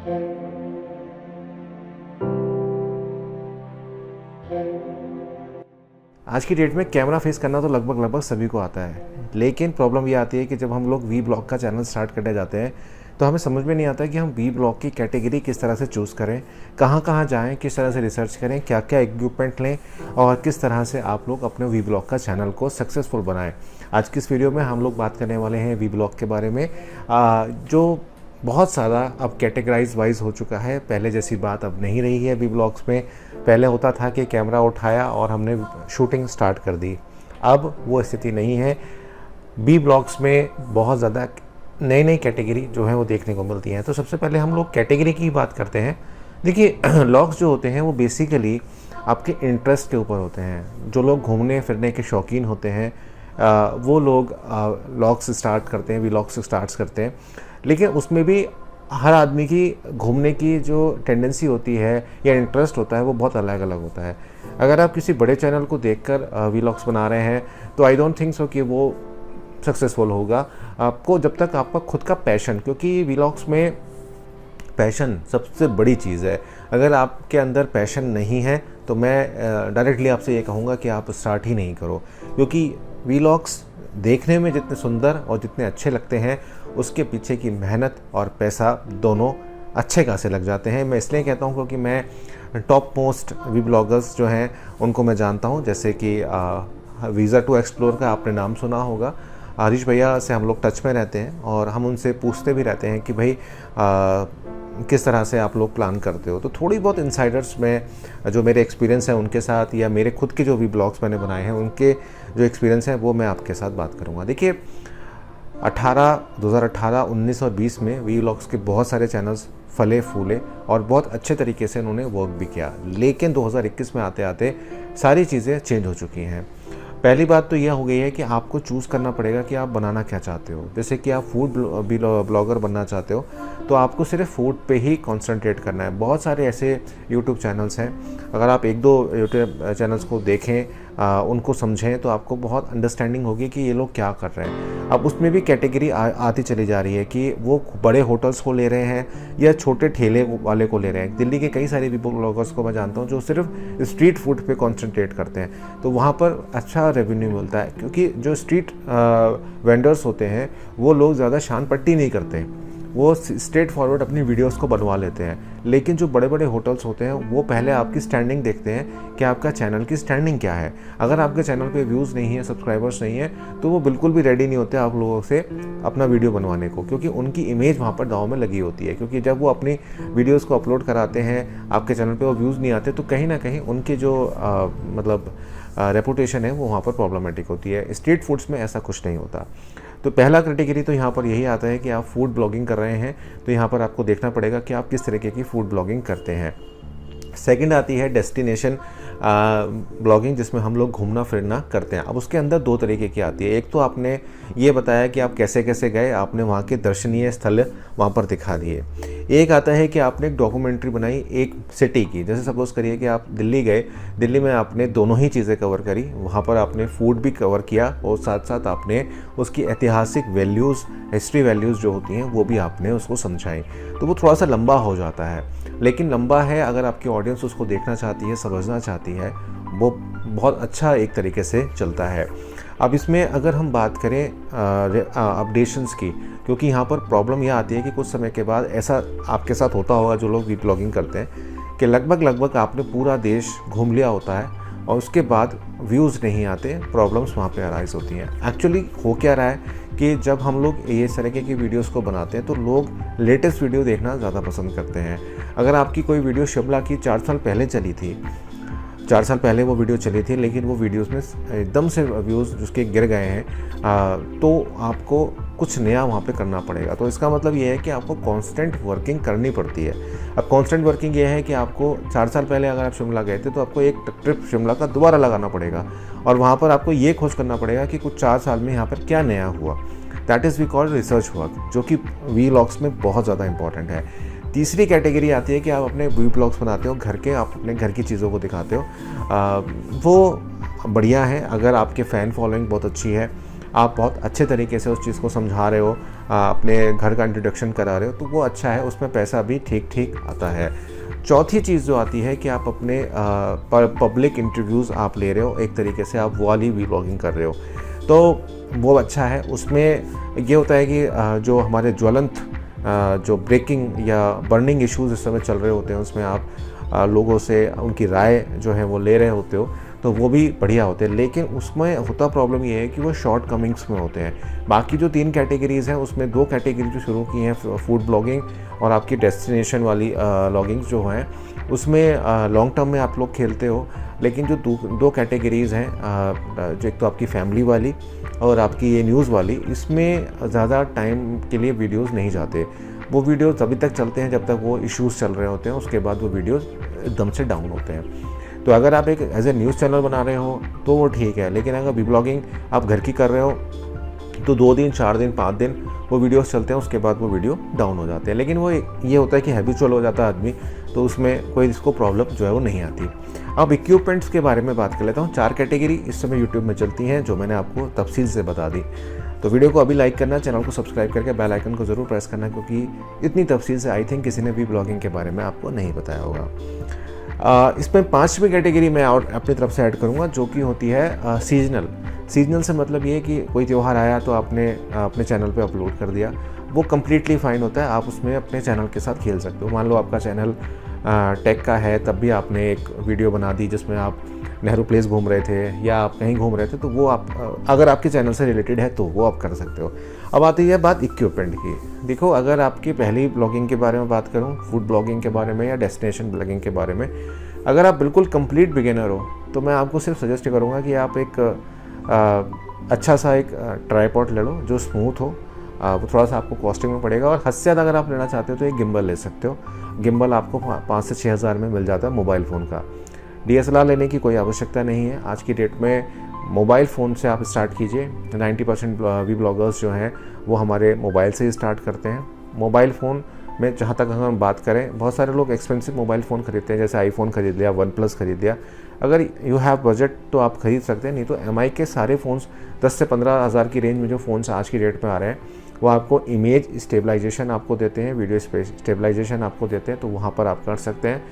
आज की डेट में कैमरा फेस करना तो लगभग सभी को आता है, लेकिन प्रॉब्लम ये आती है कि जब हम लोग वी ब्लॉग का चैनल स्टार्ट करने जाते हैं तो हमें समझ में नहीं आता कि हम वी ब्लॉग की कैटेगरी किस तरह से चूज़ करें, कहाँ जाएं, किस तरह से रिसर्च करें, क्या क्या इक्विपमेंट लें और किस तरह से आप लोग अपने वी ब्लॉग का चैनल को सक्सेसफुल बनाएं। आज की इस वीडियो में हम लोग बात करने वाले हैं वी ब्लॉग के बारे में, जो बहुत सारा अब कैटेगराइज वाइज हो चुका है। पहले जैसी बात अब नहीं रही है वी ब्लॉग्स में। पहले होता था कि कैमरा उठाया और हमने शूटिंग स्टार्ट कर दी, अब वो स्थिति नहीं है। वी ब्लॉग्स में बहुत ज़्यादा नई कैटेगरी जो है वो देखने को मिलती हैं। तो सबसे पहले हम लोग कैटेगरी की बात करते हैं। देखिए व्लॉग्स जो होते हैं वो बेसिकली आपके इंटरेस्ट के ऊपर होते हैं। जो लोग घूमने फिरने के शौकीन होते हैं वो लोग व्लॉग्स स्टार्ट करते हैं, व्लॉग्स स्टार्ट करते हैं। लेकिन उसमें भी हर आदमी की घूमने की जो टेंडेंसी होती है या इंटरेस्ट होता है वो बहुत अलग अलग होता है। अगर आप किसी बड़े चैनल को देखकर व्लॉग्स बना रहे हैं तो आई डोंट थिंक सो कि वो सक्सेसफुल होगा। आपको जब तक आपका खुद का पैशन, क्योंकि व्लॉग्स में पैशन सबसे बड़ी चीज़ है। अगर आपके अंदर पैशन नहीं है तो मैं डायरेक्टली आपसे ये कहूँगा कि आप स्टार्ट ही नहीं करो, क्योंकि व्लॉग्स देखने में जितने सुंदर और जितने अच्छे लगते हैं उसके पीछे की मेहनत और पैसा दोनों अच्छे खासे लग जाते हैं। मैं इसलिए कहता हूँ क्योंकि मैं टॉप मोस्ट वी ब्लॉगर्स जो हैं उनको मैं जानता हूँ, जैसे कि वीज़ा टू एक्सप्लोर का आपने नाम सुना होगा। हरीश भैया से हम लोग टच में रहते हैं और हम उनसे पूछते भी रहते हैं कि भाई किस तरह से आप लोग प्लान करते हो। तो थोड़ी बहुत इनसाइडर्स में जो मेरे एक्सपीरियंस है उनके साथ, या मेरे खुद के जो भी ब्लॉग्स मैंने बनाए हैं उनके जो एक्सपीरियंस है वो मैं आपके साथ बात करूंगा। देखिए 2018, 19 और 20 में वी ब्लॉग्स के बहुत सारे चैनल्स फले फूले और बहुत अच्छे तरीके से उन्होंने वर्क भी किया, लेकिन 2021 में आते आते सारी चीज़ें चेंज हो चुकी हैं। पहली बात तो यह हो गई है कि आपको चूज़ करना पड़ेगा कि आप बनाना क्या चाहते हो। जैसे कि आप फूड ब्लॉगर बनना चाहते हो तो आपको सिर्फ फूड पे ही कंसंट्रेट करना है। बहुत सारे ऐसे यूट्यूब चैनल्स हैं, अगर आप एक दो यूट्यूब चैनल्स को देखें, उनको समझें तो आपको बहुत अंडरस्टैंडिंग होगी कि ये लोग क्या कर रहे हैं। अब उसमें भी कैटेगरी आती चली जा रही है कि वो बड़े होटल्स को ले रहे हैं या छोटे ठेले वाले को ले रहे हैं। दिल्ली के कई सारे ब्लॉगर्स को मैं जानता हूँ जो सिर्फ स्ट्रीट फूड पे कंसंट्रेट करते हैं, तो वहाँ पर अच्छा रेवेन्यू मिलता है, क्योंकि जो स्ट्रीट वेंडर्स होते हैं वो लोग ज़्यादा शान पट्टी नहीं करते, वो स्ट्रेट फॉरवर्ड अपनी वीडियोस को बनवा लेते हैं। लेकिन जो बड़े बड़े होटल्स होते हैं वो पहले आपकी स्टैंडिंग देखते हैं कि आपका चैनल की स्टैंडिंग क्या है। अगर आपके चैनल पे व्यूज़ नहीं है, सब्सक्राइबर्स नहीं है, तो वो बिल्कुल भी रेडी नहीं होते आप लोगों से अपना वीडियो बनवाने को, क्योंकि उनकी इमेज वहाँ पर दांव में लगी होती है। क्योंकि जब वो अपनी वीडियोज़ को अपलोड कराते हैं आपके चैनल पर, वो व्यूज़ नहीं आते, तो कहीं ना कहीं उनकी जो मतलब रेपुटेशन है वो वहाँ पर प्रॉब्लमेटिक होती है। स्ट्रीट फूड्स में ऐसा कुछ नहीं होता। तो पहला कैटेगरी तो यहाँ पर यही आता है कि आप फूड ब्लॉगिंग कर रहे हैं तो यहाँ पर आपको देखना पड़ेगा कि आप किस तरीके की फूड ब्लॉगिंग करते हैं। सेकंड आती है डेस्टिनेशन ब्लॉगिंग, जिसमें हम लोग घूमना फिरना करते हैं। अब उसके अंदर दो तरीके की आती है। एक तो आपने ये बताया कि आप कैसे कैसे गए, आपने वहाँ के दर्शनीय स्थल वहाँ पर दिखा दिए। एक आता है कि आपने एक डॉक्यूमेंट्री बनाई एक सिटी की। जैसे सपोज़ करिए कि आप दिल्ली गए, दिल्ली में आपने दोनों ही चीज़ें कवर करी, वहाँ पर आपने फूड भी कवर किया और साथ साथ आपने उसकी ऐतिहासिक वैल्यूज़, हिस्ट्री वैल्यूज़ जो होती हैं वो भी आपने उसको समझाई। तो वो थोड़ा सा लंबा हो जाता है, लेकिन लंबा है अगर आपकी ऑडियंस उसको देखना चाहती है, समझना चाहती है, वो बहुत अच्छा एक तरीके से चलता है। अब इसमें अगर हम बात करें अपडेशंस की, क्योंकि यहाँ पर प्रॉब्लम यह आती है कि कुछ समय के बाद ऐसा आपके साथ होता होगा जो लोग व्लॉगिंग करते हैं कि लगभग आपने पूरा देश घूम लिया होता है और उसके बाद व्यूज़ नहीं आते, प्रॉब्लम्स वहाँ पे अराइज होती हैं। एक्चुअली हो क्या रहा है कि जब हम लोग ये तरीके की वीडियोस को बनाते हैं तो लोग लेटेस्ट वीडियो देखना ज़्यादा पसंद करते हैं। अगर आपकी कोई वीडियो शिमला की 4 साल पहले चली थी, 4 साल पहले वो वीडियो चली थी, लेकिन वो वीडियोस में एकदम से व्यूज़ उसके गिर गए हैं, तो आपको कुछ नया वहाँ पे करना पड़ेगा। तो इसका मतलब ये है कि आपको कांस्टेंट वर्किंग करनी पड़ती है। अब कांस्टेंट वर्किंग ये है कि आपको 4 साल पहले अगर आप शिमला गए थे तो आपको एक ट्रिप शिमला का दोबारा लगाना पड़ेगा और वहाँ पर आपको ये खोज करना पड़ेगा कि कुछ 4 साल में यहाँ पर क्या नया हुआ। That is we call research work, जो कि व्लॉग्स में बहुत ज़्यादा इंपॉर्टेंट है। तीसरी कैटेगरी आती है कि आप अपने व्लॉग्स बनाते हो घर के, आप अपने घर की चीज़ों को दिखाते हो, वो बढ़िया है। अगर आपके फ़ैन फॉलोइंग बहुत अच्छी है, आप बहुत अच्छे तरीके से उस चीज़ को समझा रहे हो, अपने घर का इंट्रोडक्शन करा रहे हो तो वो अच्छा है, उसमें पैसा भी ठीक ठीक आता है। चौथी चीज़ जो आती है कि आप अपने पब्लिक इंटरव्यूज़ आप ले रहे हो, एक तरीके से आप वो वाली व्लॉगिंग कर रहे हो तो वो अच्छा है। उसमें ये होता है कि जो हमारे ज्वलंत जो ब्रेकिंग या बर्निंग इश्यूज़ इस समय चल रहे होते हैं उसमें आप लोगों से उनकी राय जो है वो ले रहे होते हो तो वो भी बढ़िया होते हैं। लेकिन उसमें होता प्रॉब्लम ये है कि वो शॉर्ट कमिंग्स में होते हैं। बाकी जो 3 कैटेगरीज़ हैं उसमें 2 कैटेगरी जो शुरू की हैं, फूड ब्लॉगिंग और आपकी डेस्टिनेशन वाली ब्लॉगिंग्स जो हैं उसमें लॉन्ग टर्म में आप लोग खेलते हो। लेकिन जो 2 कैटेगरीज़ हैं, जो एक तो आपकी फैमिली वाली और आपकी ये न्यूज़ वाली, इसमें ज़्यादा टाइम के लिए वीडियोज़ नहीं जाते। वो वीडियोज़ तभी तक चलते हैं जब तक वो इश्यूज़ चल रहे होते हैं, उसके बाद वो वीडियोज़ एकदम से डाउन होते हैं। तो अगर आप एक एज ए न्यूज़ चैनल बना रहे हो तो वो ठीक है, लेकिन अगर व्लॉगिंग आप घर की कर रहे हो तो 2 दिन 4 दिन 5 दिन वो वीडियोस चलते हैं, उसके बाद वो वीडियो डाउन हो जाते हैं। लेकिन वो ये होता है कि हैबिचुअल हो जाता है आदमी, तो उसमें कोई इसको प्रॉब्लम जो है वो नहीं आती। अब इक्विपमेंट्स के बारे में बात कर लेता हूँ। 4 कैटेगरी इस समय यूट्यूब में चलती हैं जो मैंने आपको तफसील से बता दी। तो वीडियो को अभी लाइक करना, चैनल को सब्सक्राइब करके बेल आइकन को ज़रूर प्रेस करना, क्योंकि इतनी तफसील से आई थिंक किसी ने भी ब्लॉगिंग के बारे में आपको नहीं बताया होगा। इसमें 5वीं कैटेगरी मैं और अपनी तरफ से ऐड करूँगा जो कि होती है सीजनल। सीजनल से मतलब ये है कि कोई त्यौहार आया तो आपने अपने चैनल पे अपलोड कर दिया, वो कम्प्लीटली फ़ाइन होता है। आप उसमें अपने चैनल के साथ खेल सकते हो। मान लो आपका चैनल टेक का है, तब भी आपने एक वीडियो बना दी जिसमें आप नेहरू प्लेस घूम रहे थे या आप कहीं घूम रहे थे, तो वो आप अगर आपके चैनल से रिलेटेड है तो वो आप कर सकते हो। अब आती है बात इक्विपमेंट की। देखो, अगर आपकी पहली ब्लॉगिंग के बारे में बात करूं, फूड ब्लॉगिंग के बारे में या डेस्टिनेशन ब्लॉगिंग के बारे में, अगर आप बिल्कुल कंप्लीट बिगिनर हो तो मैं आपको सिर्फ सजेस्ट करूँगा कि आप एक अच्छा सा एक ट्राईपॉड ले लो जो स्मूथ हो। वो थोड़ा सा आपको कॉस्टिंग में पड़ेगा, और हद से ज़्यादा अगर आप लेना चाहते हो तो एक गिम्बल ले सकते हो। गिम्बल आपको 5 से 6 हज़ार में मिल जाता है मोबाइल फ़ोन का। DSLR लेने की कोई आवश्यकता नहीं है। आज की डेट में मोबाइल फ़ोन से आप स्टार्ट कीजिए। 90% व्लॉगर्स जो हैं वो हमारे मोबाइल से ही स्टार्ट करते हैं। मोबाइल फ़ोन में जहाँ तक अगर हम बात करें, बहुत सारे लोग एक्सपेंसिव मोबाइल फ़ोन खरीदते हैं, जैसे आईफोन खरीद लिया, OnePlus खरीद लिया। अगर यू हैव बजट तो आप खरीद सकते हैं, नहीं तो MI के सारे फ़ोन्स 10 से 15 हज़ार की रेंज में जो फ़ोन्स आज की डेट में आ रहे हैं वो आपको इमेज स्टेबलाइजेशन आपको देते हैं, वीडियो स्टेबलाइजेशन आपको देते हैं, तो वहाँ पर आप कर सकते हैं।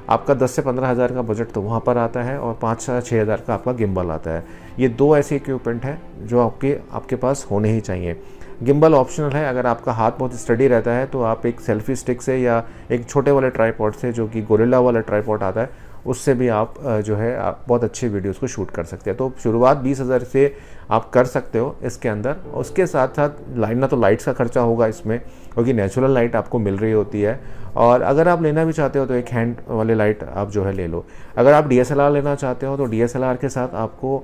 आपका 10 से 15 हज़ार का बजट तो वहाँ पर आता है, और 5 से 6 हज़ार का आपका गिम्बल आता है। ये 2 ऐसे इक्विपमेंट हैं जो आपके पास होने ही चाहिए। गिम्बल ऑप्शनल है। अगर आपका हाथ बहुत स्टडी रहता है तो आप एक सेल्फी स्टिक से या एक छोटे वाले ट्राईपॉड से, जो कि गोरिल्ला वाला ट्राईपॉड आता है, उससे भी आप जो है आप बहुत अच्छे वीडियोस को शूट कर सकते हैं। तो शुरुआत 20 हज़ार से आप कर सकते हो इसके अंदर। उसके साथ साथ ना तो लाइट्स का खर्चा होगा इसमें, क्योंकि नेचुरल लाइट आपको मिल रही होती है। और अगर आप लेना भी चाहते हो तो एक हैंड वाले लाइट आप जो है ले लो। अगर आप DSLR लेना चाहते हो तो DSLR के साथ आपको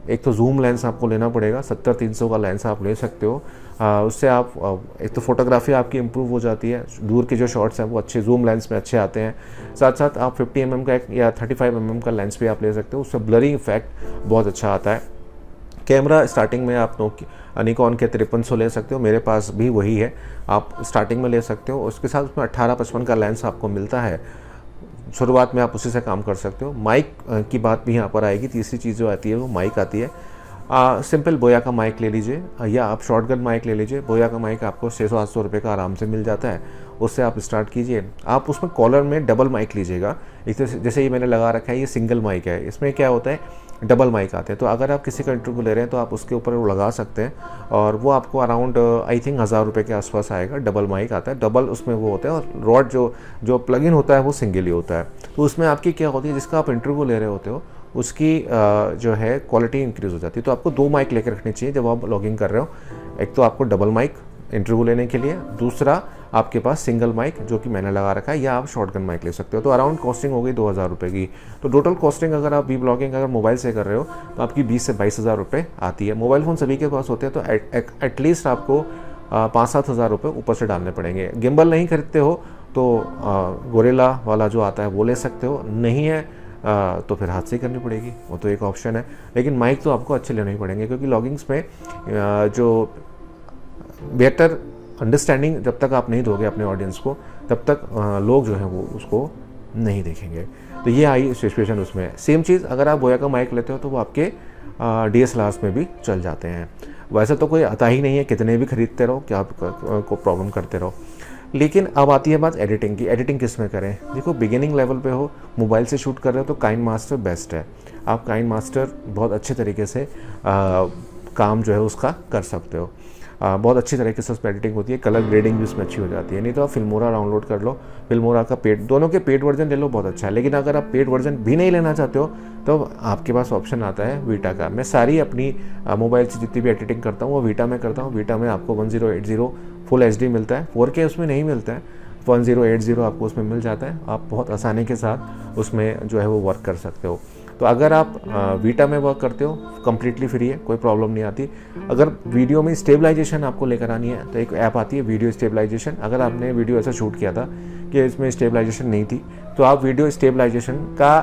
एक तो जूम लेंस आपको लेना पड़ेगा। 70-300 का लेंस आप ले सकते हो। उससे आप एक तो फोटोग्राफी आपकी इम्प्रूव हो जाती है, दूर के जो शॉट्स हैं वो अच्छे जूम लेंस में अच्छे आते हैं। साथ साथ आप 50 mm का या 35 mm का लेंस भी आप ले सकते हो, उससे ब्लरिंग इफेक्ट बहुत अच्छा आता है। कैमरा स्टार्टिंग में आप निकॉन के 5300 ले सकते हो, मेरे पास भी वही है, आप स्टार्टिंग में ले सकते हो। उसके साथ उसमें 18-55 का लेंस आपको मिलता है, शुरुआत में आप उसी से काम कर सकते हो। माइक की बात भी यहाँ पर आएगी। तीसरी चीज़ जो आती है वो माइक आती है। सिंपल बोया का माइक ले लीजिए या आप शॉटगन माइक ले लीजिए। बोया का माइक आपको 600-800 रुपये का आराम से मिल जाता है, उससे आप स्टार्ट कीजिए। आप उसमें कॉलर में डबल माइक लीजिएगा। जैसे ये मैंने लगा रखा है, ये सिंगल माइक है, इसमें क्या होता है डबल माइक आते हैं। तो अगर आप किसी का इंटरव्यू ले रहे हैं तो आप उसके ऊपर वो लगा सकते हैं, और वो आपको अराउंड आई थिंक 1000 रुपये के आसपास आएगा। डबल माइक आता है, डबल उसमें वो होता है, और रॉड जो प्लग इन होता है वो सिंगल ही होता है। तो उसमें आपकी क्या होती है, जिसका आप इंटरव्यू ले रहे होते हो उसकी जो है क्वालिटी इंक्रीज़ हो जाती है। तो आपको 2 माइक लेकर रखनी चाहिए जब आप लॉगिंग कर रहे हो। एक तो आपको डबल माइक इंटरव्यू लेने के लिए, दूसरा आपके पास सिंगल माइक जो कि मैंने लगा रखा है, या आप शॉटगन माइक ले सकते हो। तो अराउंड कॉस्टिंग हो गई 2000 रुपये की। तो टोटल कॉस्टिंग अगर आप ब्लॉगिंग अगर मोबाइल से कर रहे हो तो आपकी 20 से 22 हज़ार रुपये आती है। मोबाइल फ़ोन सभी के पास होते हैं, तो एटलीस्ट आपको 5-7 हज़ार रुपये ऊपर से डालने पड़ेंगे। गिम्बल नहीं खरीदते हो तो गोरिल्ला वाला जो आता है वो ले सकते हो, नहीं है तो फिर हाथ से ही करनी पड़ेगी, वो तो एक ऑप्शन है। लेकिन माइक तो आपको अच्छे लेने ही पड़ेंगे, क्योंकि लॉगिंग्स में जो बेहतर अंडरस्टैंडिंग जब तक आप नहीं दोगे अपने ऑडियंस को, तब तक लोग जो हैं वो उसको नहीं देखेंगे। तो ये आई सिचुएशन उसमें। सेम चीज़ अगर आप बोया का माइक लेते हो तो वो आपके DSLRs में भी चल जाते हैं। वैसे तो कोई आता ही नहीं है, कितने भी खरीदते रहो, क्या को प्रॉब्लम करते रहो। लेकिन अब आती है बात एडिटिंग की। एडिटिंग किस में करें? देखो, बिगिनिंग लेवल पे हो, मोबाइल से शूट कर रहे हो तो काइन मास्टर बेस्ट है। आप काइन मास्टर बहुत अच्छे तरीके से काम जो है उसका कर सकते हो। बहुत अच्छी तरीके से उसमें एडिटिंग होती है, कलर ग्रेडिंग भी उसमें अच्छी हो जाती है। नहीं तो आप फिल्मोरा डाउनलोड कर लो, फिल्मोरा का पेड, दोनों के पेड वर्जन ले लो, बहुत अच्छा है। लेकिन अगर आप पेड वर्जन भी नहीं लेना चाहते हो तो आपके पास ऑप्शन आता है वीटा का। मैं सारी अपनी मोबाइल से जितनी भी एडिटिंग करता हूँ वो वीटा में करता हूँ। वीटा में आपको 1080 फुल HD मिलता है, 4K उसमें नहीं मिलता है, 1080 आपको उसमें मिल जाता है। आप बहुत आसानी के साथ उसमें जो है वो वर्क कर सकते हो। तो अगर आप वीटा में वर्क करते हो, कम्प्लीटली फ्री है, कोई प्रॉब्लम नहीं आती। अगर वीडियो में स्टेबलाइजेशन आपको लेकर आनी है तो एक ऐप आती है वीडियो स्टेबलाइजेशन। अगर आपने वीडियो ऐसा शूट किया था कि इसमें स्टेबलाइजेशन नहीं थी तो आप वीडियो स्टेबलाइजेशन का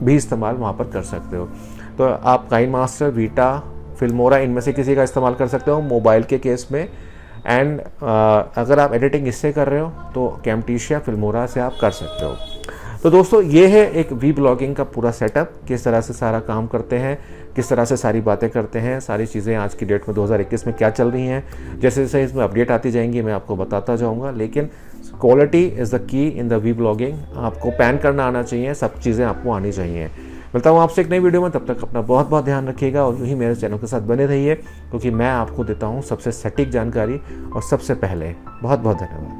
भी इस्तेमाल वहाँ पर कर सकते हो। तो आप काइन मास्टर, वीटा, फिल्मोरा, इनमें से किसी का इस्तेमाल कर सकते हो मोबाइल के केस में। एंड अगर आप एडिटिंग इससे कर रहे हो तो कैमटेशिया, फिल्मोरा से आप कर सकते हो। तो दोस्तों, ये है एक वी ब्लॉगिंग का पूरा सेटअप, किस तरह से सारा काम करते हैं, किस तरह से सारी बातें करते हैं, सारी चीज़ें आज की डेट में 2021 में क्या चल रही हैं। जैसे जैसे इसमें अपडेट आती जाएंगी मैं आपको बताता जाऊंगा। लेकिन quality is the key in the vlogging. आपको पैन करना आना चाहिए, सब चीज़ें आपको आनी चाहिए। मिलता हूँ आपसे एक नई वीडियो में, तब तक अपना बहुत बहुत ध्यान रखिएगा और यूँ ही मेरे चैनल के साथ बने रहिए, क्योंकि मैं आपको देता हूँ सबसे सटीक जानकारी और सबसे पहले। बहुत बहुत धन्यवाद।